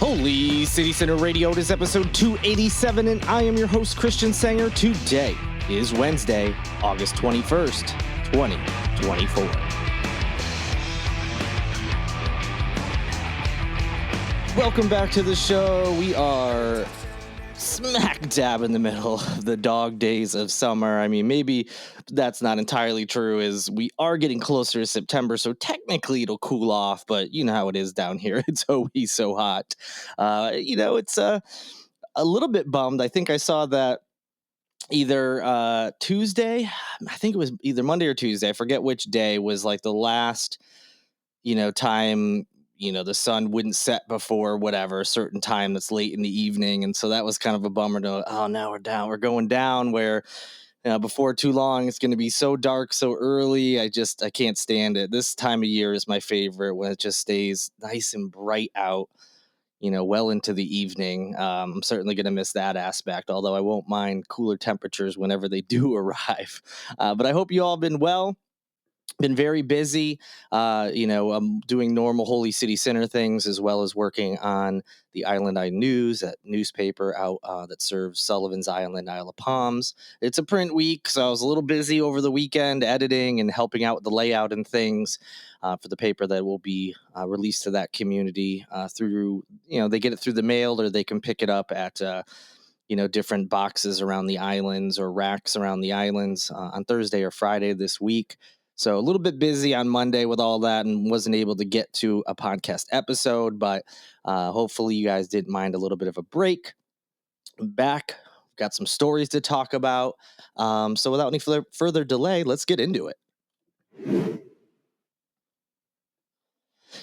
Holy City Center Radio, it is episode 287, and I am your host, Christian Sanger. Today is Wednesday, August 21st, 2024. Welcome back to the show. We are smack dab in the middle of the dog days of summer. I mean, maybe that's not entirely true, as we are getting closer to September, so technically it'll cool off, but you know how it is down here. It's always so hot. It's a little bit bummed. I think I saw that either Tuesday, I think it was either Monday or Tuesday, I forget which day, was like the last time the sun wouldn't set before whatever certain time that's late in the evening. And so that was kind of a bummer to, oh, now we're going down where before too long it's going to be so dark so early. I can't stand it. This time of year is my favorite, when it just stays nice and bright out, well into the evening. I'm certainly going to miss that aspect, although I won't mind cooler temperatures whenever they do arrive. But I hope you all been well. Been very busy, I'm doing normal Holy City Center things, as well as working on the Island Eye News, that newspaper out that serves Sullivan's Island, Isle of Palms. It's a print week, so I was a little busy over the weekend editing and helping out with the layout and things for the paper that will be released to that community through, they get it through the mail, or they can pick it up at different boxes around the islands or racks around the islands on Thursday or Friday this week. So a little bit busy on Monday with all that, and wasn't able to get to a podcast episode, but hopefully you guys didn't mind a little bit of a break. Back, got some stories to talk about. So without any further delay, let's get into it.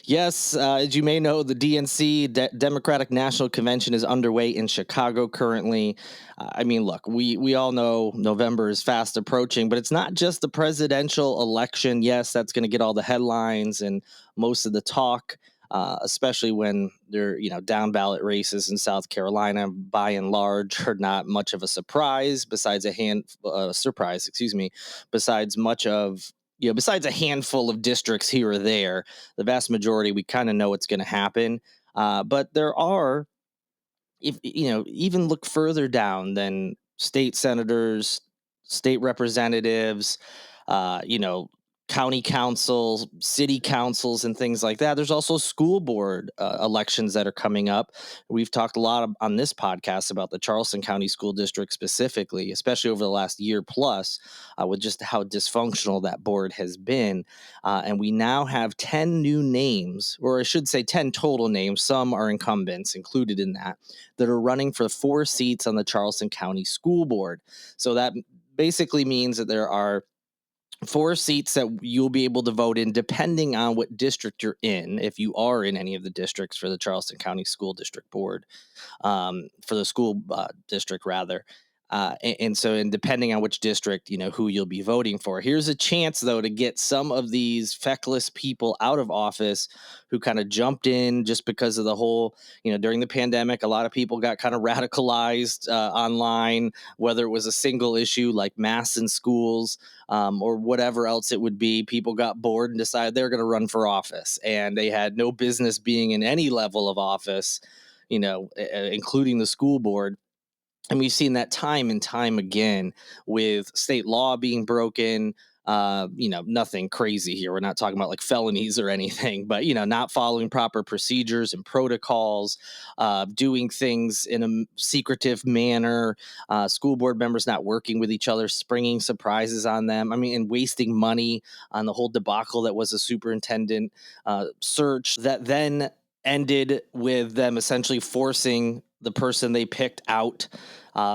Yes, as you may know, the DNC, Democratic National Convention, is underway in Chicago currently. I mean, look, we all know November is fast approaching, but it's not just the presidential election. Yes, that's going to get all the headlines and most of the talk, especially when they're, down ballot races in South Carolina, by and large, are not much of a surprise, besides besides a handful of districts here or there. The vast majority, we kind of know what's going to happen. But there are, if even look further down than state senators, state representatives, county councils, city councils, and things like that. There's also school board elections that are coming up. We've talked a lot on this podcast about the Charleston County School District specifically, especially over the last year plus, with just how dysfunctional that board has been. And we now have 10 new names, or I should say 10 total names. Some are incumbents included in that are running for 4 seats on the Charleston County School Board. So that basically means that there are 4 seats that you'll be able to vote in, depending on what district you're in, if you are in any of the districts for the Charleston County School District Board, for the school district, rather. And depending on which district, who you'll be voting for. Here's a chance, though, to get some of these feckless people out of office who kind of jumped in just because of the whole, during the pandemic, a lot of people got kind of radicalized online, whether it was a single issue like masks in schools, or whatever else it would be. People got bored and decided they're going to run for office, and they had no business being in any level of office, including the school board. And we've seen that time and time again with state law being broken. Nothing crazy here. We're not talking about like felonies or anything, but, not following proper procedures and protocols, doing things in a secretive manner, school board members not working with each other, springing surprises on them. And wasting money on the whole debacle that was a superintendent search that then ended with them essentially forcing the person they picked out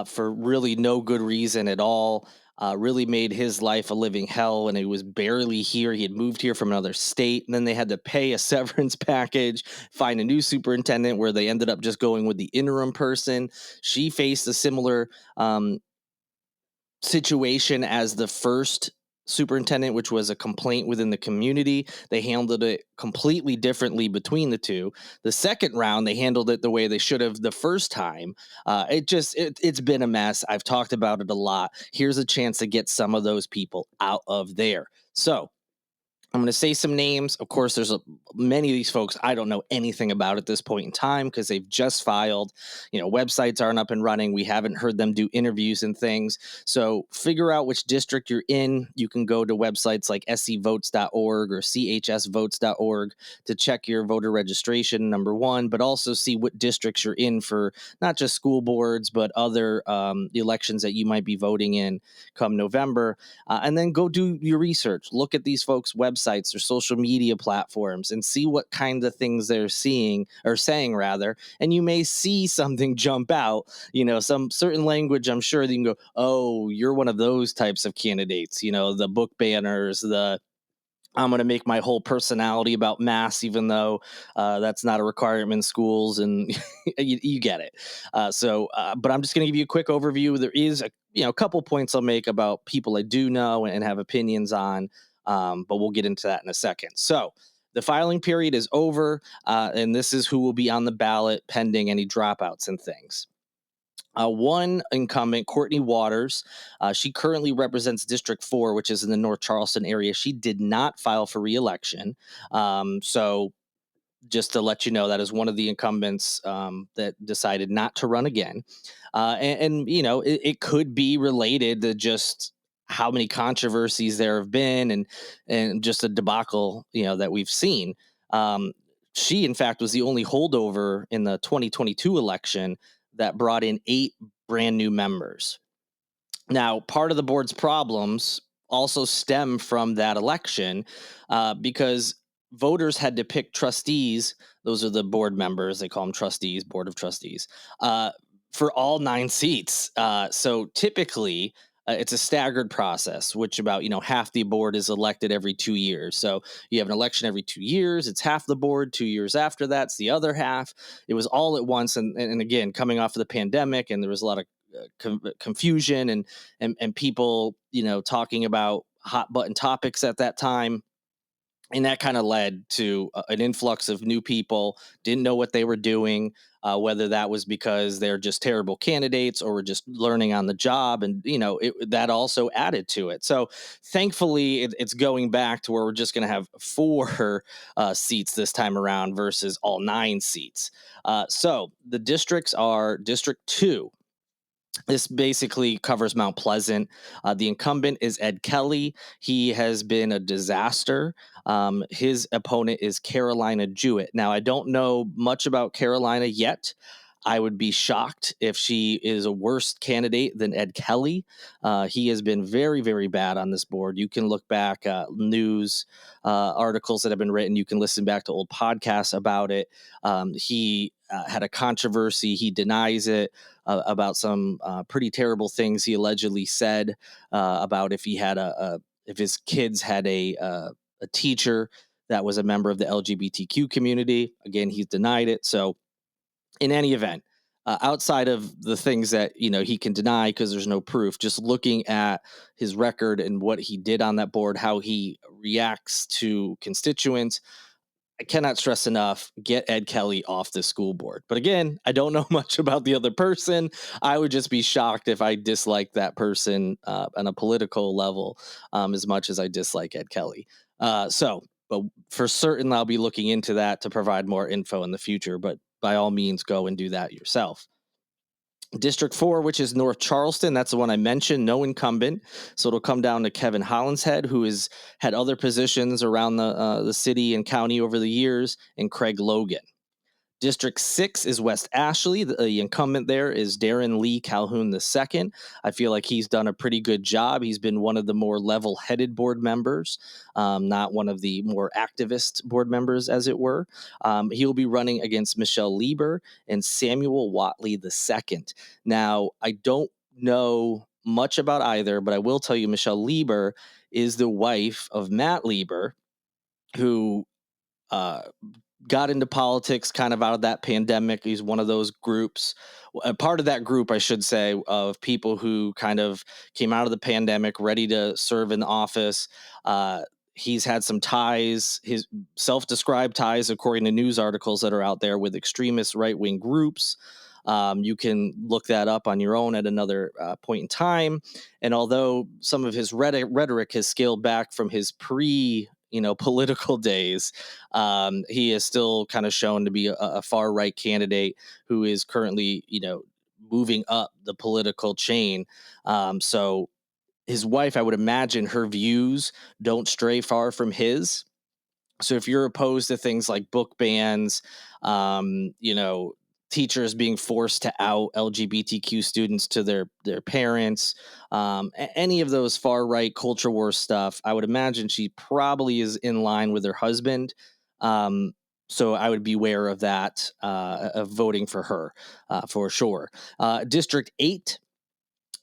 for really no good reason at all. Really made his life a living hell, and he was barely here. He had moved here from another state, and then they had to pay a severance package, find a new superintendent, where they ended up just going with the interim person. She faced a similar situation as the first superintendent, which was a complaint within the community. They handled it completely differently between the two. The second round, they handled it the way they should have the first time. It's been a mess. I've talked about it a lot. Here's a chance to get some of those people out of there. So I'm going to say some names. Of course, many of these folks I don't know anything about at this point in time because they've just filed. Websites aren't up and running. We haven't heard them do interviews and things. So figure out which district you're in. You can go to websites like scvotes.org or chsvotes.org to check your voter registration, number one, but also see what districts you're in for not just school boards, but other elections that you might be voting in come November. And then go do your research. Look at these folks' websites or social media platforms and see what kind of things they're seeing or saying, rather. And you may see something jump out, some certain language. I'm sure that you can go, oh, you're one of those types of candidates, the book banners, I'm going to make my whole personality about mass, even though that's not a requirement in schools, and you get it. But I'm just going to give you a quick overview. There is a couple points I'll make about people I do know and have opinions on, but we'll get into that in a second. So the filing period is over, and this is who will be on the ballot pending any dropouts and things. One incumbent, Courtney Waters, she currently represents District 4, which is in the North Charleston area. She did not file for re-election. So just to let you know, that is one of the incumbents that decided not to run again. It could be related to just how many controversies there have been and just a debacle, that we've seen. She, in fact, was the only holdover in the 2022 election that brought in 8 brand new members. Now, part of the board's problems also stem from that election because voters had to pick trustees. Those are the board members. They call them trustees, board of trustees, for all 9 seats. So typically, it's a staggered process, which about half the board is elected every 2 years. So you have an election every 2 years. It's half the board. 2 years after that's the other half. It was all at once, and again, coming off of the pandemic, and there was a lot of confusion and people talking about hot button topics at that time, and that kind of led to an influx of new people. Didn't know what they were doing, whether that was because they're just terrible candidates or were just learning on the job, and that also added to it. So thankfully it's going back to where we're just going to have 4 seats this time around versus all 9 seats. So the districts are District 2. This basically covers Mount Pleasant. The incumbent is Ed Kelly. He has been a disaster. His opponent is Carolina Jewett. Now, I don't know much about Carolina yet. I would be shocked if she is a worse candidate than Ed Kelly. He has been very, very bad on this board. You can look back news articles that have been written. You can listen back to old podcasts about it. He had a controversy. He denies it about some pretty terrible things he allegedly said about if he had if his kids had a teacher that was a member of the LGBTQ community. Again, he's denied it. So in any event, outside of the things that he can deny because there's no proof, just looking at his record and what he did on that board, how he reacts to constituents, I cannot stress enough, get Ed Kelly off the school board. But again, I don't know much about the other person. I would just be shocked if I disliked that person on a political level as much as I dislike Ed Kelly. But for certain, I'll be looking into that to provide more info in the future. But by all means, go and do that yourself. District 4, which is North Charleston, that's the one I mentioned, no incumbent. So it'll come down to Kevin Hollinshead, who has had other positions around the city and county over the years, and Craig Logan. District 6 is West Ashley. The incumbent there is Darren Lee Calhoun II. I feel like he's done a pretty good job. He's been one of the more level-headed board members, not one of the more activist board members, as it were. He'll be running against Michelle Lieber and Samuel Watley II. Now, I don't know much about either, but I will tell you Michelle Lieber is the wife of Matt Lieber, who got into politics kind of out of that pandemic. He's one of those groups, a part of that group, I should say, of people who kind of came out of the pandemic ready to serve in office. He's had some ties, his self-described ties, according to news articles that are out there, with extremist right-wing groups. You can look that up on your own at another point in time. And although some of his rhetoric has scaled back from his political days, he is still kind of shown to be a far right candidate who is currently, moving up the political chain. So his wife, I would imagine her views don't stray far from his. So if you're opposed to things like book bans, um, you know, teachers being forced to out LGBTQ students to their parents, any of those far right culture war stuff, I would imagine she probably is in line with her husband. Um, so I would beware of that, of voting for her, for sure. District 8,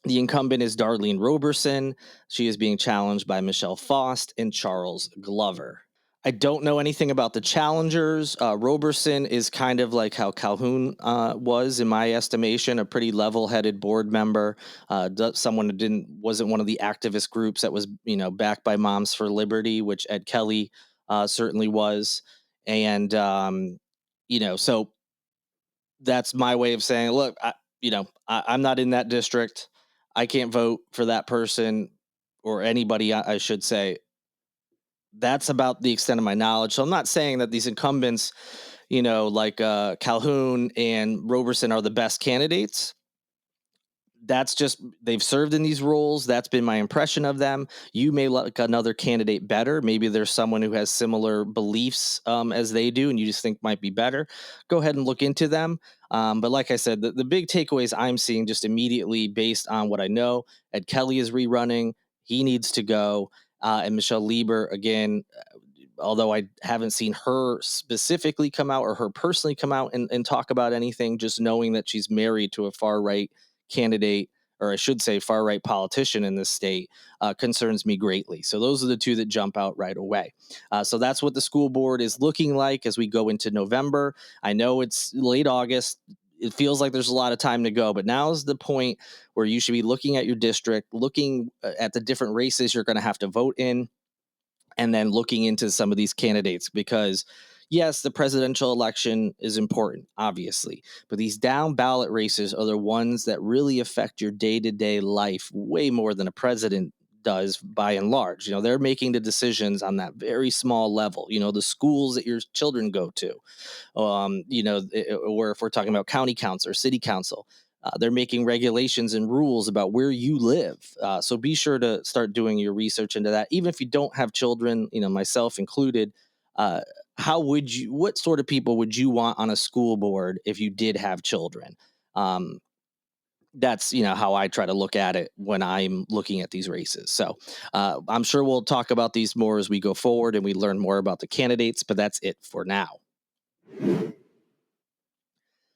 the incumbent is Darlene Roberson. She is being challenged by Michelle Faust and Charles Glover. I don't know anything about the challengers. Roberson is kind of like how Calhoun was, in my estimation, a pretty level-headed board member, someone who wasn't one of the activist groups that was, backed by Moms for Liberty, which Ed Kelly certainly was, and so that's my way of saying, look, I'm not in that district. I can't vote for that person or anybody, I should say. That's about the extent of my knowledge. So I'm not saying that these incumbents, like Calhoun and Roberson, are the best candidates. That's just, they've served in these roles. That's been my impression of them. You may like another candidate better. Maybe there's someone who has similar beliefs as they do, and you just think might be better. Go ahead and look into them. But like I said, the big takeaways I'm seeing just immediately based on what I know: Ed Kelly is rerunning. He needs to go. And Michelle Lieber, again, although I haven't seen her specifically come out or her personally come out and talk about anything, just knowing that she's married to a far right candidate, or I should say far right politician in this state, concerns me greatly. So those are the two that jump out right away. So that's what the school board is looking like as we go into November. I know it's late August. It feels like there's a lot of time to go, but now is the point where you should be looking at your district, looking at the different races you're going to have to vote in, and then looking into some of these candidates, because yes, the presidential election is important, obviously, but these down ballot races are the ones that really affect your day-to-day life way more than a president does, by and large. They're making the decisions on that very small level, the schools that your children go to, or if we're talking about county council or city council, they're making regulations and rules about where you live. So be sure to start doing your research into that. Even if you don't have children, myself included, uh, what sort of people would you want on a school board if you did have children? Um, that's how I try to look at it when I'm looking at these races. So I'm sure we'll talk about these more as we go forward and we learn more about the candidates, but that's it for now.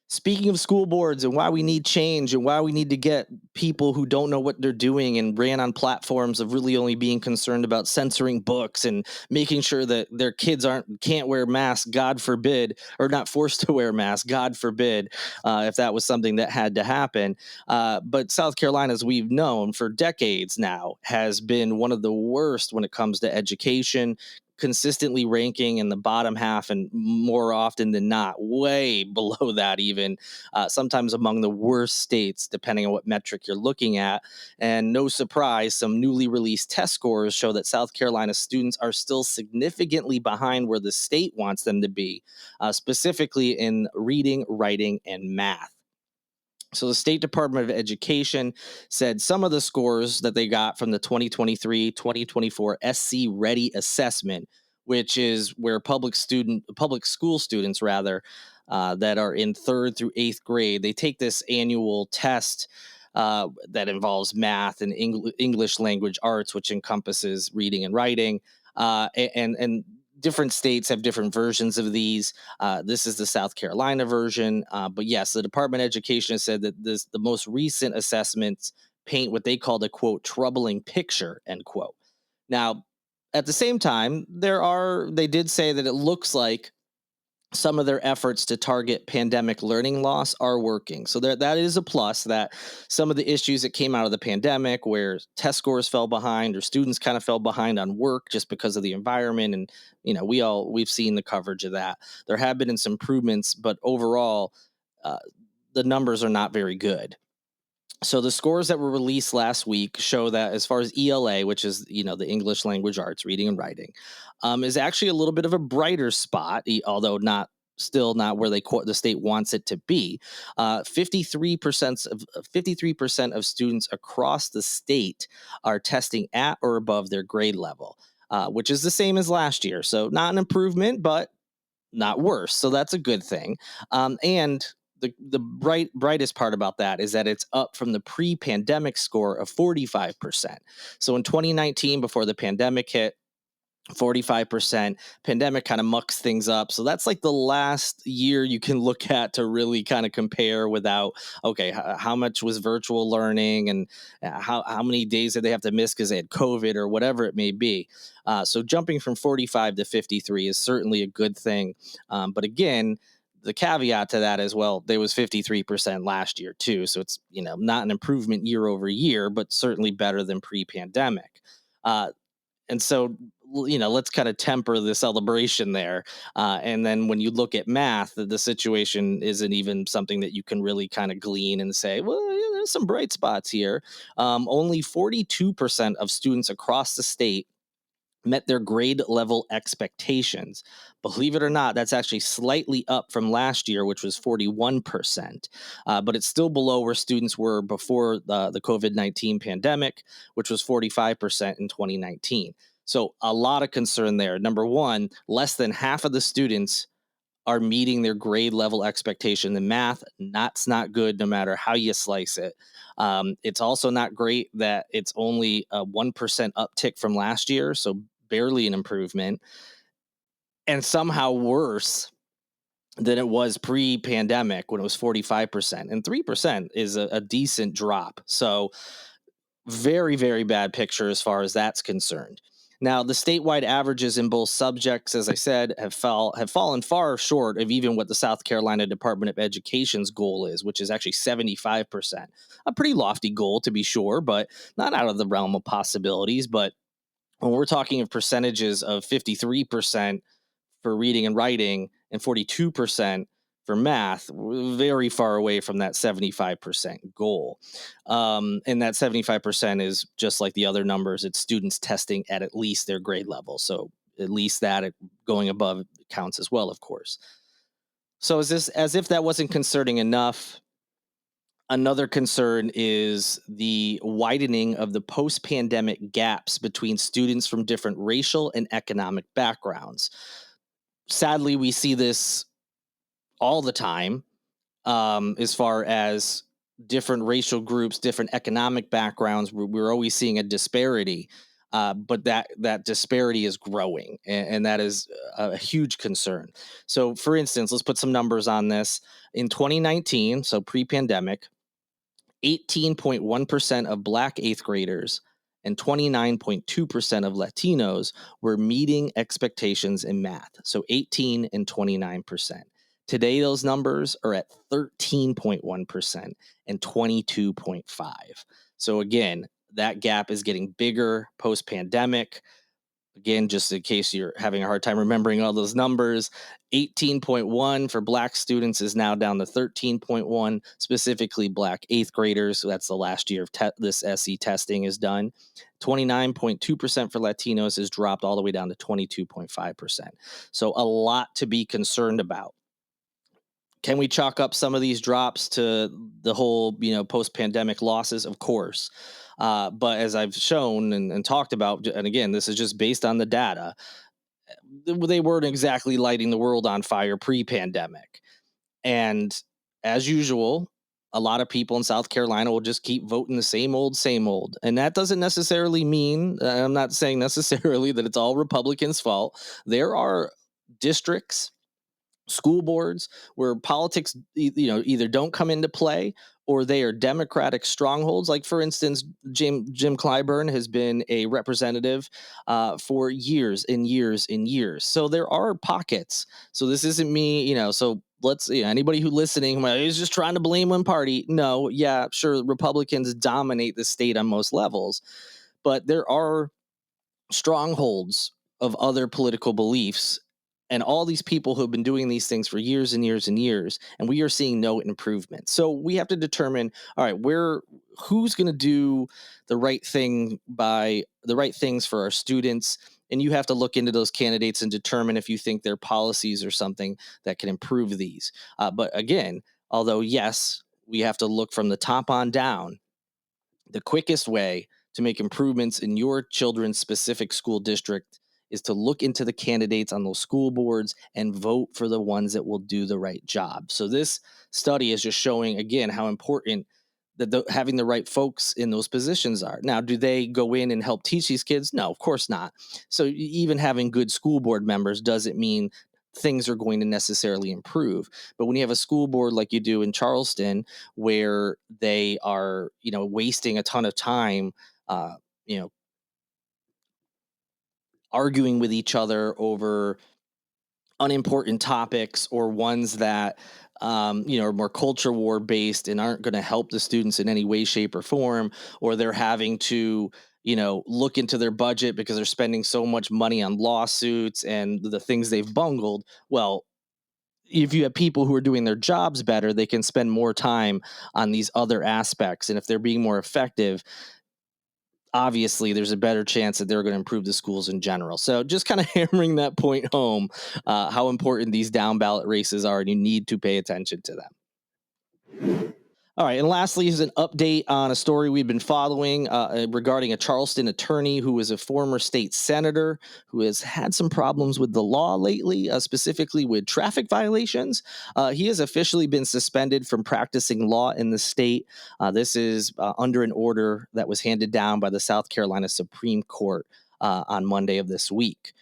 Speaking of school boards and why we need change and why we need to get people who don't know what they're doing and ran on platforms of really only being concerned about censoring books and making sure that their kids can't wear masks, God forbid, or not forced to wear masks, God forbid, if that was something that had to happen. But South Carolina, as we've known for decades now, has been one of the worst when it comes to education, consistently ranking in the bottom half, and more often than not way below that, even sometimes among the worst states depending on what metric you're looking at. And no surprise, some newly released test scores show that South Carolina students are still significantly behind where the state wants them to be, specifically in reading, writing, and math. So the State Department of Education said some of the scores that they got from the 2023-2024 SC Ready assessment, which is where public school students rather, that are in 3rd through 8th grade, they take this annual test that involves math and English language arts, which encompasses reading and writing, and different states have different versions of these. This is the South Carolina version. But yes, the Department of Education has said that the most recent assessments paint what they called a, quote, troubling picture, end quote. Now, at the same time, they did say that it looks like some of their efforts to target pandemic learning loss are working. So that is a plus, that some of the issues that came out of the pandemic, where test scores fell behind or students kind of fell behind on work just because of the environment, and we've seen the coverage of that. There have been some improvements, but overall, uh, the numbers are not very good. So the scores that were released last week show that as far as ELA, which is the English language arts, reading and writing, is actually a little bit of a brighter spot, although not still not where the state wants it to be. 53% of students across the state are testing at or above their grade level, which is the same as last year. So not an improvement, but not worse. So that's a good thing. And the brightest part about that is that it's up from the pre-pandemic score of 45%. So in 2019, before the pandemic hit, 45%. Pandemic kind of mucks things up. So that's like the last year you can look at to really kind of compare without, okay, how much was virtual learning, and how many days did they have to miss because they had COVID or whatever it may be. So jumping from 45 to 53 is certainly a good thing. But again, the caveat to that as well, there was 53% last year too. So it's, not an improvement year over year, but certainly better than pre-pandemic. And so, let's kind of temper the celebration there. And then when you look at math, the situation isn't even something that you can really kind of glean and say, well, yeah, there's some bright spots here. Only 42% of students across the state met their grade level expectations. Believe it or not, that's actually slightly up from last year, which was 41%. But it's still below where students were before the COVID-19 pandemic, which was 45% in 2019. So a lot of concern there. Number one, less than half of the students are meeting their grade level expectation. The math, that's not good no matter how you slice it. It's also not great that it's only a 1% uptick from last year, so barely an improvement, and somehow worse than it was pre-pandemic when it was 45%. And 3% is a decent drop. So very, very bad picture as far as that's concerned. Now, the statewide averages in both subjects, as I said, have fallen far short of even what the South Carolina Department of Education's goal is, which is actually 75%. A pretty lofty goal, to be sure, but not out of the realm of possibilities. But when we're talking of percentages of 53% for reading and writing and 42% for math, very far away from that 75% goal. And that 75% is just like the other numbers. It's students testing at least their grade level. So at least that going above counts as well, of course. So is this as if that wasn't concerning enough? Another concern is the widening of the post pandemic gaps between students from different racial and economic backgrounds. Sadly, we see this all the time, as far as different racial groups, different economic backgrounds. We're always seeing a disparity, but that disparity is growing, and that is a huge concern. So, for instance, let's put some numbers on this. In 2019, so pre-pandemic, 18.1% of Black eighth graders and 29.2% of Latinos were meeting expectations in math. So 18 and 29%. Today, those numbers are at 13.1% and 22.5. So again, that gap is getting bigger post pandemic. Again, just in case you're having a hard time remembering all those numbers, 18.1 for Black students is now down to 13.1, specifically Black eighth graders. So that's the last year of this SE testing is done. 29.2% for Latinos has dropped all the way down to 22.5%. So a lot to be concerned about. Can we chalk up some of these drops to the whole, post-pandemic losses? Of course. But as I've shown and talked about, and again, this is just based on the data, they weren't exactly lighting the world on fire pre-pandemic. And as usual, a lot of people in South Carolina will just keep voting the same old, same old. And that doesn't necessarily mean, I'm not saying necessarily that it's all Republicans' fault. There are districts, school boards where politics either don't come into play or they are democratic strongholds. Like, for instance, Jim Clyburn has been a representative for years and years and years. So there are pockets. So this isn't me, so let's, anybody who listening is just trying to blame one party. No, yeah, sure, Republicans dominate the state on most levels, but there are strongholds of other political beliefs and all these people who have been doing these things for years and years and years, and we are seeing no improvement. So we have to determine, all right, who's going to do the right things for our students. And you have to look into those candidates and determine if you think their policies are something that can improve these. But again, although yes, we have to look from the top on down, the quickest way to make improvements in your children's specific school district is to look into the candidates on those school boards and vote for the ones that will do the right job. So this study is just showing again how important that having the right folks in those positions are. Now, do they go in and help teach these kids? No, of course not. So even having good school board members doesn't mean things are going to necessarily improve. But when you have a school board like you do in Charleston, where they are, wasting a ton of time, you know, arguing with each other over unimportant topics or ones that, are more culture war based and aren't going to help the students in any way, shape, or form, or they're having to, look into their budget because they're spending so much money on lawsuits and the things they've bungled. Well, if you have people who are doing their jobs better, they can spend more time on these other aspects. And if they're being more effective, obviously there's a better chance that they're going to improve the schools in general. So just kind of hammering that point home, how important these down ballot races are, and you need to pay attention to them. All right, and lastly is an update on a story we've been following regarding a Charleston attorney who is a former state senator who has had some problems with the law lately, specifically with traffic violations. He has officially been suspended from practicing law in the state. This is under an order that was handed down by the South Carolina Supreme Court on Monday of this week.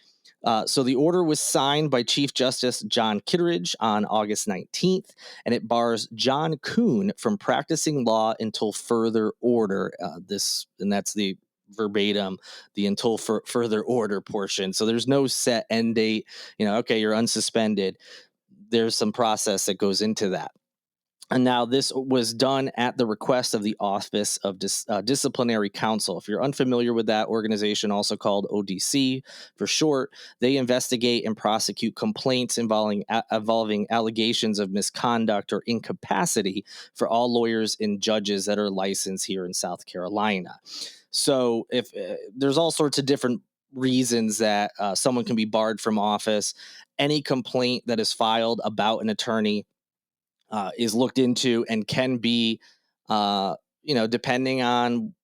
So the order was signed by Chief Justice John Kittredge on August 19th, and it bars John Kuhn from practicing law until further order. And that's the verbatim, the until further order portion. So there's no set end date. Okay, you're unsuspended. There's some process that goes into that. And now this was done at the request of the Office of Disciplinary Counsel. If you're unfamiliar with that organization, also called ODC for short, they investigate and prosecute complaints involving allegations of misconduct or incapacity for all lawyers and judges that are licensed here in South Carolina. So if there's all sorts of different reasons that someone can be barred from office, any complaint that is filed about an attorney is looked into and can be, depending on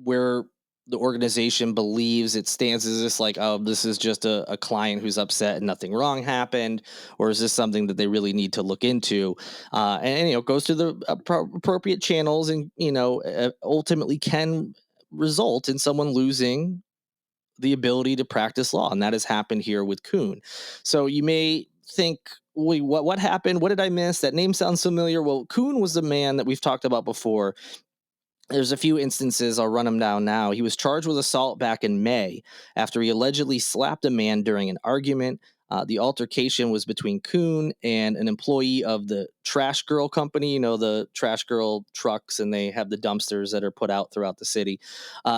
where the organization believes it stands. Is this like, oh, this is just a client who's upset and nothing wrong happened? Or is this something that they really need to look into? And goes to the appropriate channels and, ultimately can result in someone losing the ability to practice law. And that has happened here with Kuhn. So you may think, wait, what happened? What did I miss? That name sounds familiar. Well, Kuhn was the man that we've talked about before. There's a few instances. I'll run them down now. He was charged with assault back in May after he allegedly slapped a man during an argument. The altercation was between Kuhn and an employee of the Trash Girl company, the Trash Girl trucks, and they have the dumpsters that are put out throughout the city.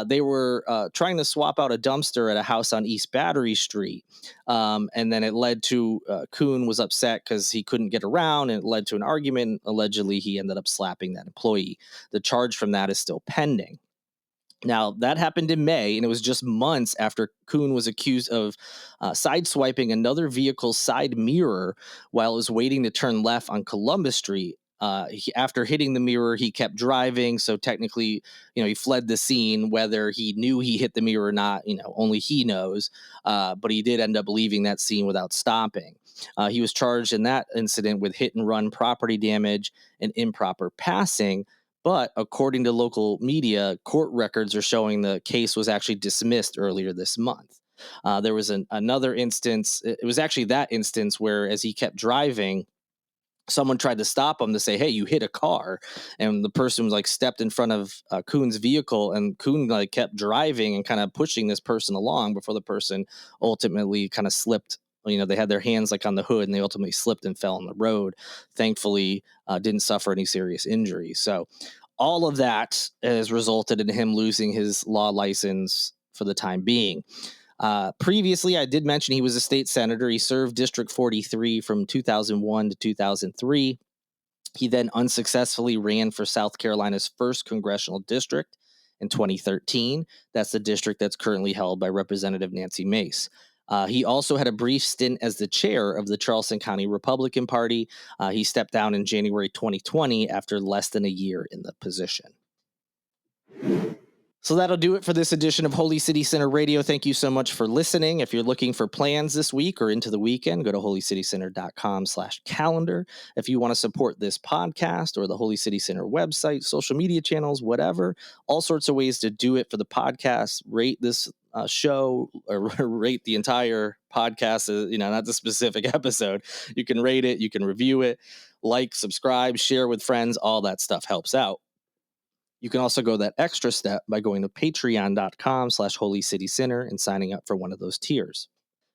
They were trying to swap out a dumpster at a house on East Battery Street. And then it led to Kuhn was upset because he couldn't get around, and it led to an argument. Allegedly, he ended up slapping that employee. The charge from that is still pending. Now, that happened in May, and it was just months after Kuhn was accused of sideswiping another vehicle's side mirror while it was waiting to turn left on Columbus Street. After hitting the mirror, he kept driving. So technically, he fled the scene. Whether he knew he hit the mirror or not, only he knows. But he did end up leaving that scene without stopping. He was charged in that incident with hit and run property damage and improper passing. But according to local media, court records are showing the case was actually dismissed earlier this month. There was another instance. It was actually that instance where, as he kept driving, someone tried to stop him to say, "Hey, you hit a car," and the person was like stepped in front of Kuhn's vehicle, and Kuhn like kept driving and kind of pushing this person along before the person ultimately kind of slipped. They had their hands like on the hood, and they ultimately slipped and fell on the road. Thankfully, didn't suffer any serious injuries. So all of that has resulted in him losing his law license for the time being. Previously, I did mention he was a state senator. He served District 43 from 2001 to 2003. He then unsuccessfully ran for South Carolina's first congressional district in 2013. That's the district that's currently held by Representative Nancy Mace. He also had a brief stint as the chair of the Charleston County Republican Party. He stepped down in January 2020 after less than a year in the position. So that'll do it for this edition of Holy City Center Radio. Thank you so much for listening. If you're looking for plans this week or into the weekend, go to holycitycenter.com/calendar. If you want to support this podcast or the Holy City Center website, social media channels, whatever, all sorts of ways to do it for the podcast. Rate this show or rate the entire podcast, not the specific episode. You can rate it, you can review it, like, subscribe, share with friends. All that stuff helps out. You can also go that extra step by going to patreon.com/Holy City Center and signing up for one of those tiers.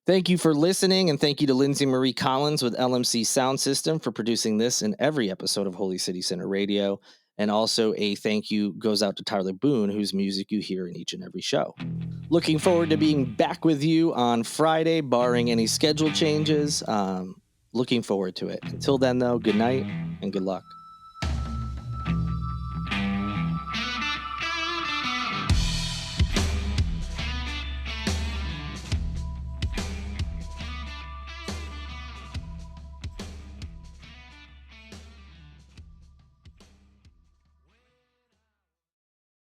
Thank you for listening, and thank you to Lindsay Marie Collins with LMC Sound System for producing this and every episode of Holy City Center Radio. And also a thank you goes out to Tyler Boone, whose music you hear in each and every show. Looking forward to being back with you on Friday, barring any schedule changes. Looking forward to it. Until then, though, good night and good luck.